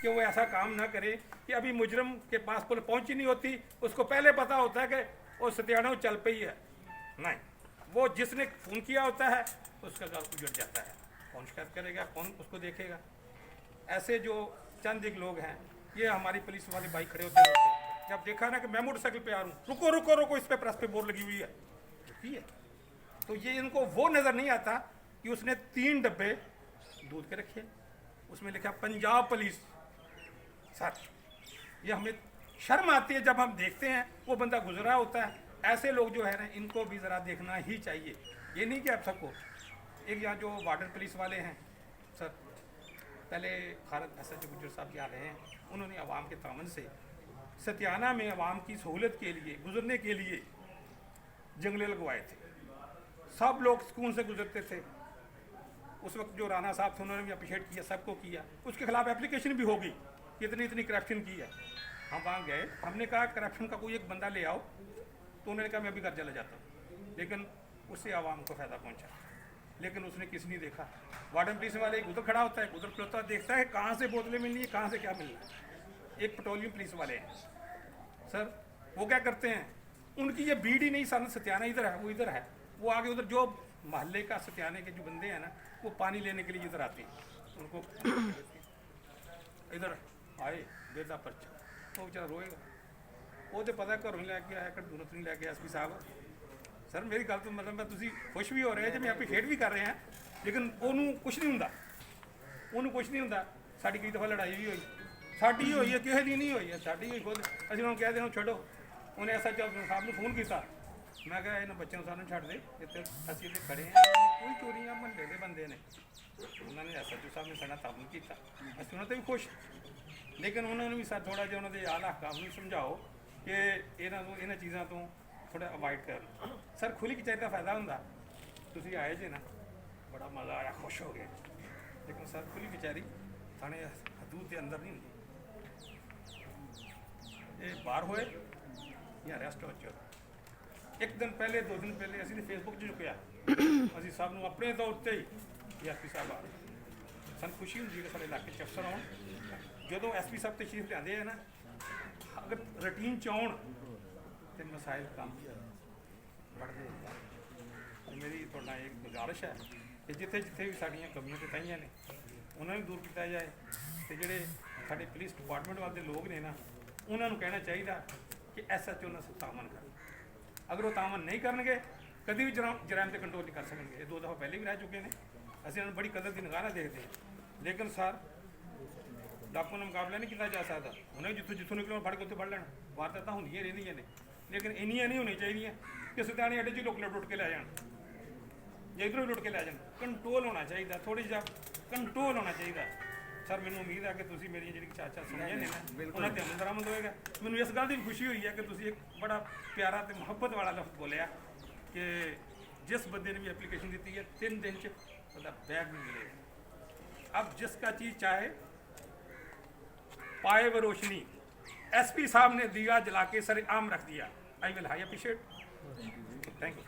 कि वो ऐसा काम ना करे कि अभी मुजरम के पास पुलिस पहुंची नहीं होती, उसको पहले पता होता है कि वो सत्याना चल पई है। नहीं, वो जिसने फ़ोन किया होता है उसका घर उजड़ जाता है। कौन शिकायत करेगा, कौन उसको देखेगा? ऐसे जो चंद एक लोग हैं, ये हमारी पुलिस वाले भाई खड़े होते रहते हैं। जब देखा ना कि मैं मोटरसाइकिल पे आ रहा हूँ, रुको रुको रुको, इस पे प्रेस पे बोर्ड लगी हुई है, ठीक है, तो ये इनको वो नज़र नहीं आता कि उसने 3 डब्बे दूध के रखे, उसमें लिखा पंजाब पुलिस। सर, ये हमें शर्म आती है जब हम देखते हैं वो बंदा गुजरा होता है। ऐसे लोग जो है ना, इनको भी ज़रा देखना ही चाहिए। ये नहीं कि आप सबको, एक यहाँ जो वार्डन पुलिस वाले हैं सर, पहले खारत SHO गुजर साहब जी आ रहे हैं, उन्होंने आवाम के तामन से सत्याना में आवाम की सहूलत के लिए, गुजरने के लिए जंगले लगवाए थे। सब लोग सुकून से गुजरते थे। उस वक्त जो राणा साहब थे उन्होंने भी अप्रिशिएट किया, सबको किया। उसके खिलाफ एप्लीकेशन भी होगी कि इतनी इतनी करप्शन की है। हम वहाँ गए, हमने कहा करप्शन का कोई एक बंदा ले आओ, तो उन्होंने कहा मैं भी घर चला जाता हूँ, लेकिन उससे आवाम को फ़ायदा पहुँचा। लेकिन उसने किसी नहीं देखा। वार्डन पुलिस वाले उधर खड़ा होता है, उधर खड़ोता देखता है कहाँ से बोतलें मिलनी है, कहाँ से क्या मिलना है। एक पेट्रोलियम पुलिस वाले हैं सर, वो क्या करते हैं, उनकी ये भीड़ ही नहीं, सारा सत्याना इधर है, वो इधर है, वो आगे उधर जो मोहल्ले का सत्याने के जो बंदे हैं ना, वो पानी लेने के लिए इधर आते हैं, उनको इधर आए बेदा पर्चा, वो बेचारा रोएगा। वो तो पता घरों ही लैके आया, दूरत नहीं लैके SP साहब। सर मेरी गल तो मतलब मैं तुसी खुश भी हो रहे जिवें अप्रीशिएट भी कर रहे हैं, लेकिन ਉਹਨੂੰ कुछ नहीं ਹੁੰਦਾ, ਉਹਨੂੰ कुछ नहीं ਹੁੰਦਾ। साड़ी कई दफ़ा लड़ाई भी हुई, साड़ी होई है, किसी दी नहीं हुई है, साड़ी हुई खुद। ਅਸੀਂ ਉਹਨੂੰ ਕਹਿ ਦੇਣਾ ਛੱਡੋ, ਉਹਨੇ SHO ਸਾਹਿਬ ਨੂੰ फ़ोन ਕੀਤਾ, मैं कहा ਇਹਨਾਂ ਬੱਚਿਆਂ ਨੂੰ ਸਾਨੂੰ ਛੱਡ ਦੇ, ਇੱਥੇ ਅਸੀਂ ਇੱਥੇ ਖੜੇ ਹਾਂ, ਕੋਈ ਚੋਰੀਆਂ ਮਹੱਲੇ ਦੇ ਬੰਦੇ ਨੇ। ਉਹਨਾਂ ਨੇ SHO ਸਾਹਿਬ ਨੇ ਸਾਡਾ ਤਾਬਨ ਕੀਤਾ, ਅਸੀਂ ਉਹਨਾਂ 'ਤੇ ਵੀ ਖੁਸ਼। ਲੇਕਿਨ ਉਹਨਾਂ ਨੂੰ ਵੀ ਸਰ ਥੋੜ੍ਹਾ ਜਿਹਾ ਉਹਨਾਂ ਦੇ ਆਲਾ ਹਕਾਮ ਨੂੰ ਸਮਝਾਓ ਕਿ ਇਹਨਾਂ ਚੀਜ਼ਾਂ ਤੋਂ ਥੋੜਾ ਅਵਾਇਡ ਕਰਨ। ਸਰ ਖੁੱਲੀ ਕਚਹਿਰੀ ਦਾ ਫਾਇਦਾ ਹੁੰਦਾ, ਤੁਸੀਂ ਆਏ ਜੇ ਨਾ, ਬੜਾ ਮਜ਼ਾ ਆਇਆ, ਖੁਸ਼ ਹੋ ਗਏ। ਲੇਕਿਨ ਸਰ ਖੁੱਲੀ ਕਚਹਿਰੀ ਥਾਣੇ ਹਦੂਦ ਦੇ ਅੰਦਰ ਨਹੀਂ ਹੁੰਦੀ। ਇਹ ਬਾਹਰ ਹੋਏ ਜਾਂ ਅਰੈਸਟ ਹੋ ਜਾਓ। ਇੱਕ ਦਿਨ ਪਹਿਲੇ 2 ਦਿਨ ਪਹਿਲੇ ਅਸੀਂ ਨੇ ਫੇਸਬੁੱਕ 'ਚ ਚੁੱਕਿਆ, ਅਸੀਂ ਸਭ ਨੂੰ ਆਪਣੇ ਤੌਰ 'ਤੇ ਹੀ SP ਸਾਹਿਬ ਆ, ਸਾਨੂੰ ਖੁਸ਼ੀ ਹੁੰਦੀ ਕਿ ਸਾਡੇ ਇਲਾਕੇ 'ਚ ਅਫਸਰ ਆਉਣ। ਜਦੋਂ SP ਸਾਹਿਬ ਤਸ਼ਰੀਫ ਲਿਆਉਂਦੇ ਆ ਨਾ, ਅਗਰ ਰੂਟੀਨ 'ਚ ਆਉਣ ਤੇ ਮਸਾਇਲ ਕੰਮ बढ़ते हैं। मेरी थोड़ा एक गुजारिश है कि जिथे जिथे भी साड़ियाँ कमियां कताइयाँ ने उन्होंने दूर किया जाए, तो जोड़े साढ़े पुलिस डिपार्टमेंट वाले लोग ने ना, उन्होंने कहना चाहिए कि SHO ना तामन कर। अगर वो तामन नहीं करेंगे कभी भी जराइम से कंट्रोल नहीं कर सकेंगे। ये 2 दफ़ा पहले भी रह चुके हैं, असं उन्होंने बड़ी कदर की निगाह देखते हैं। लेकिन सर डाकू का मुकाबला नहीं किया जा सकता, उन्हें जितों जितों निकलो फड़ के उत्थे फड़ लेना। वारदात होंदियां रहिंदियां ने, लेकिन इन्नियां नहीं होनी चाहिए कि सत्याने अड्डे 'ਚ लोग लुट के लै जान, ਜਾਂ इधरों लुट के लै जान। कंट्रोल होना चाहिए, थोड़ी जिहा कंट्रोल होना चाहिए। सर मैनूं उम्मीद है कि तुसीं मेरियां जिहड़ियां चाचा सुनियां ने ना, उन्हां ते अमल दरामद होएगा। मैनूं इस गल दी भी खुशी हुई है कि तुसीं एक बड़ा प्यारा ते मुहब्बत वाला लफ्ज़ बोलिया कि जिस बंदे ने भी एप्लीकेशन दी है 3 दिन च उसदा बैग भी मिलेगा। अब जिसका चीज़ चाहे पाए वो रोशनी। SP साहब ने दिया जला के सर आम रख दिया। I will high appreciate, thank you.